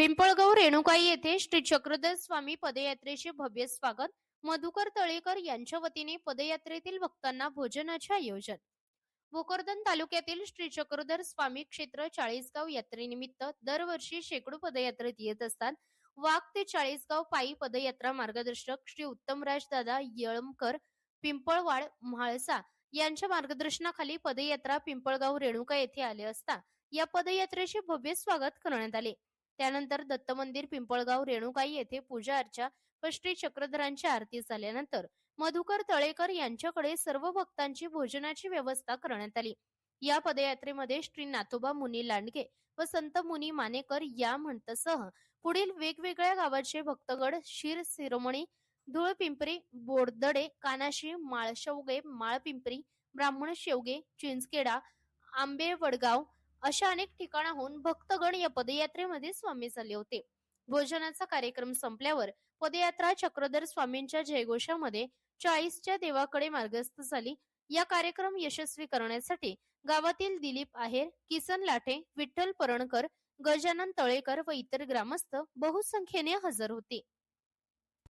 पिंपळगाव रेणुकाई येथे श्री चक्रधर स्वामी पदयात्रेचे भव्य स्वागत. मधुकर तळेकर यांच्या वतीने पदयात्रेतील भक्तांना भोजनाचे आयोजन. भोकरदन तालुक्यातील श्री चक्रधर स्वामी क्षेत्र चाळीसगाव यात्रेनिमित्त दरवर्षी शेकडो पदयात्रेत येत असतात. वाघ ते चाळीसगाव पायी पदयात्रा मार्गदर्शक श्री उत्तमराज दादा येळमकर पिंपळवाड म्हाळसा यांच्या मार्गदर्शनाखाली पदयात्रा पिंपळगाव रेणुका येथे आले असता या पदयात्रेचे भव्य स्वागत करण्यात आले. त्यानंतर दत्त मंदिर पिंपळगाव रेणुकाई येथे पूजा अर्चा व श्री चक्रधरांची आरती झाल्यानंतर मधुकर तळेकर यांच्याकडे सर्व भक्तांची भोजनाची व्यवस्था करण्यात आली. या पदयात्रेमध्ये श्री नाथोबा मुनी लांडगे व संत मुनी मानेकर या म्हणतसह पुढील वेगवेगळ्या गावाचे भक्तगण शिर शिरोमणी धुळपिंपरी बोरदडे कानाशी माळशेवगे माळपिंपरी ब्राह्मण शेवगे चिंचखेडा आंबे वडगाव अशा अनेक ठिकाणाहून भक्तगण या पदयात्रेमध्ये सामील झाले होते. भोजनाचा कार्यक्रम संपल्यावर पदयात्रा चक्रधर स्वामींच्या जयघोषामध्ये 40च्या देवाकडे मार्गस्थ झाली. या कार्यक्रम यशस्वी करण्यासाठी गावातील दिलीप आहेर, किसन लाठे, विठ्ठल परणकर, गजानन तळेकर व इतर ग्रामस्थ बहुसंख्येने हजर होते.